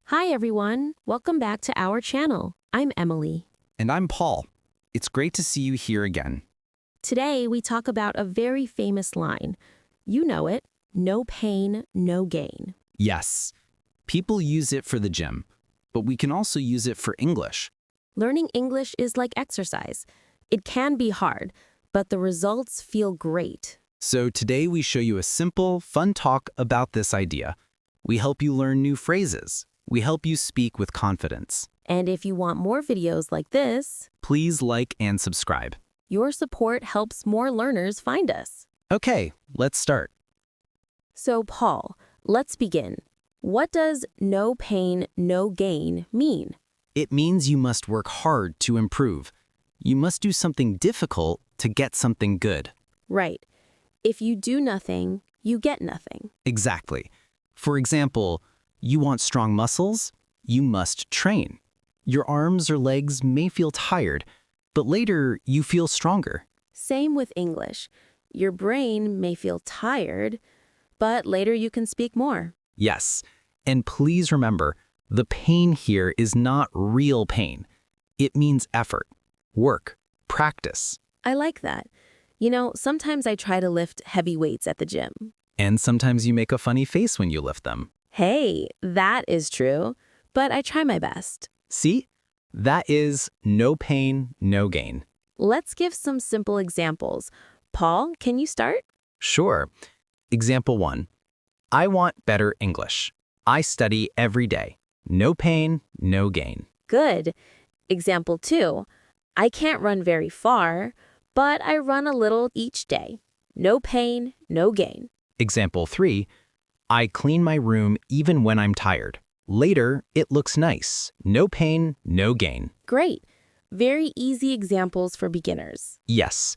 Hi everyone, welcome back to our channel. I'm Emily. And I'm Paul. It's great to see you here again. Today we talk about a very famous line. You know it, no pain, no gain. Yes, people use it for the gym, but we can also use it for English. Learning English is like exercise. It can be hard, but the results feel great. So today we show you a simple, fun talk about this idea. We help you learn new phrases. We help you speak with confidence. And if you want more videos like this, Please like and subscribe. your support helps more learners find us. Okay, let's start. So Paul, let's begin. What does no pain, no gain mean? It means you must work hard to improve. You must do something difficult to get something good. Right. If you do nothing, you get nothing. Exactly. For example, you want strong muscles? You must train. Your arms or legs may feel tired, but later you feel stronger. Same with English. Your brain may feel tired, but later you can speak more. Yes, and please remember, the pain here is not real pain. It means effort, work, practice. I like that. You know, sometimes I try to lift heavy weights at the gym. And sometimes you make a funny face when you lift them. Hey, that is true, but I try my best. See? That is no pain, no gain. Let's give some simple examples. Paul, can you start? Sure. Example 1. I want better English. I study every day. No pain, no gain. Good. Example 2. I can't run very far, but I run a little each day. No pain, no gain. Example 3. I clean my room even when I'm tired. Later, it looks nice. No pain, no gain. Great. Very easy examples for beginners. Yes.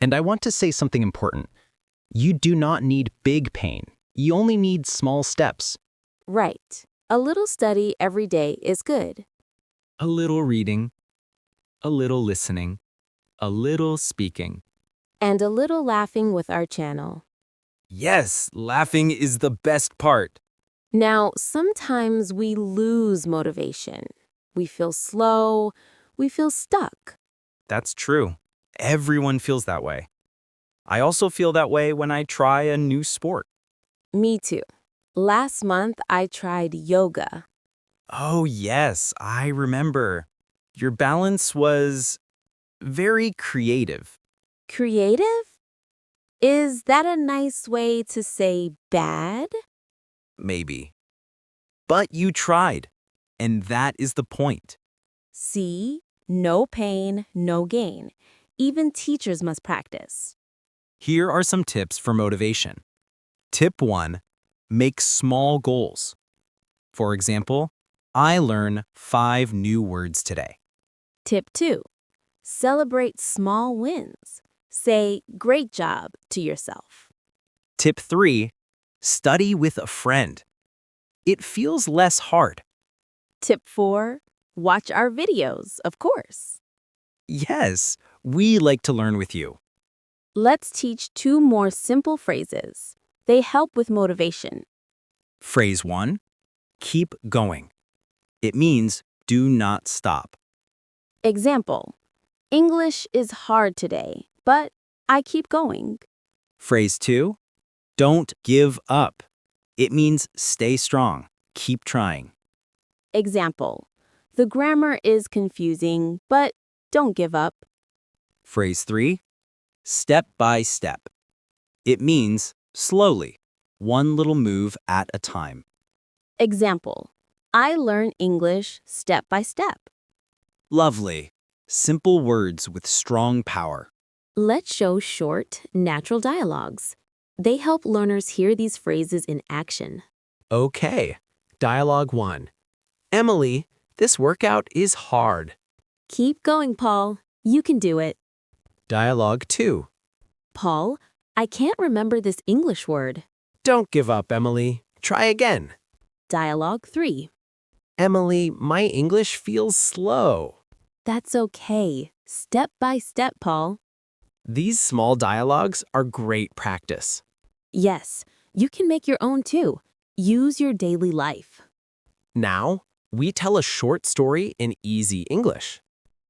And I want to say something important. You do not need big pain. You only need small steps. Right. A little study every day is good. A little reading, a little listening, a little speaking. And a little laughing with our channel. Yes, laughing is the best part. Now, sometimes we lose motivation. We feel slow. We feel stuck. That's true. Everyone feels that way. I also feel that way when I try a new sport. Me too. Last month, I tried yoga. Oh, yes, I remember. Your balance was very creative. Creative? Is that a nice way to say bad? Maybe. But you tried, and that is the point. See? No pain, no gain. Even teachers must practice. Here are some tips for motivation. Tip 1. Make small goals. For example, I learn 5 new words today. Tip 2. Celebrate small wins. Say, great job to yourself. Tip 3. Study with a friend. It feels less hard. Tip 4. Watch our videos, of course. Yes, we like to learn with you. Let's teach 2 more simple phrases. They help with motivation. Phrase 1. Keep going. It means do not stop. Example. English is hard today, but I keep going. Phrase 2. Don't give up. It means stay strong. Keep trying. Example. The grammar is confusing, but don't give up. Phrase 3. Step by step. It means slowly, one little move at a time. Example. I learn English step by step. Lovely. Simple words with strong power. Let's show short, natural dialogues. They help learners hear these phrases in action. Okay. Dialogue 1. Emily, this workout is hard. Keep going, Paul. You can do it. Dialogue 2. Paul, I can't remember this English word. Don't give up, Emily. Try again. Dialogue 3. Emily, my English feels slow. That's okay. Step by step, Paul. These small dialogues are great practice. Yes, you can make your own too. Use your daily life. Now, we tell a short story in easy English.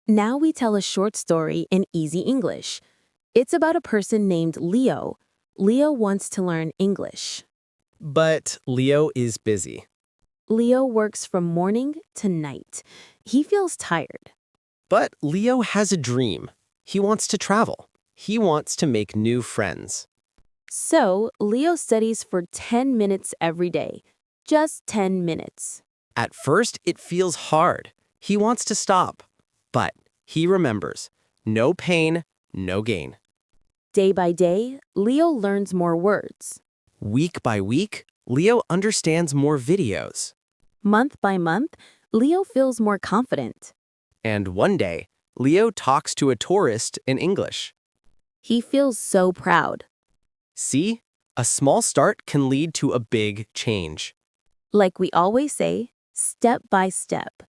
Now we tell a short story in easy English. It's about a person named Leo. Leo wants to learn English. But Leo is busy. Leo works from morning to night. He feels tired. But Leo has a dream. He wants to travel. He wants to make new friends. So, Leo studies for 10 minutes every day. Just 10 minutes. At first, it feels hard. He wants to stop. But he remembers, no pain, no gain. Day by day, Leo learns more words. Week by week, Leo understands more videos. Month by month, Leo feels more confident. And one day, Leo talks to a tourist in English. He feels so proud. See, a small start can lead to a big change. Like we always say, step by step.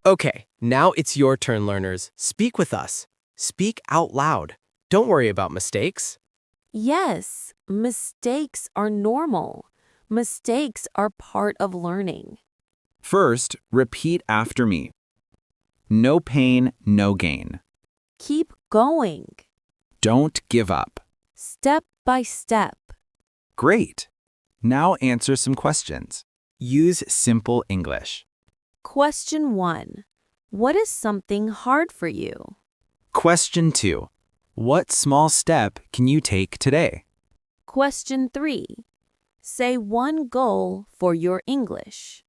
Okay, now it's your turn, learners. Speak with us. Speak out loud. Don't worry about mistakes. Yes, mistakes are normal. Mistakes are part of learning. First, repeat after me. No pain, no gain. Keep going. Don't give up. Step by step. Great. Now answer some questions. Use simple English. Question 1. What is something hard for you? Question 2. What small step can you take today? Question 3. Say one goal for your English.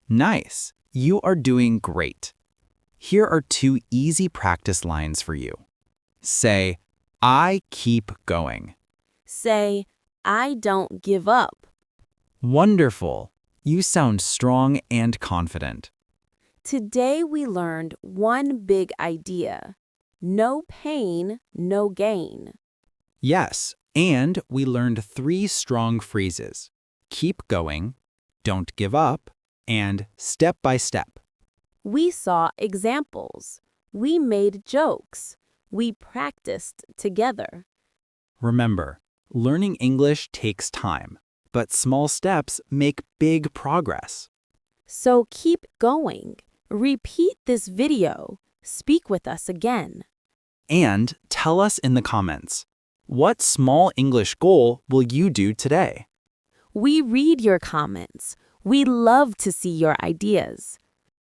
Nice. You are doing great. Here are 2 easy practice lines for you. Say, I keep going. Say, I don't give up. Wonderful. You sound strong and confident. Today we learned one big idea. No pain, no gain. Yes, and we learned 3 strong phrases. Keep going, don't give up, and step by step. We saw examples. We made jokes. We practiced together. Remember, learning English takes time, but small steps make big progress. So keep going. Repeat this video. Speak with us again. And tell us in the comments, what small English goal will you do today? We read your comments. We love to see your ideas.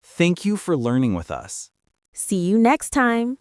Thank you for learning with us. See you next time.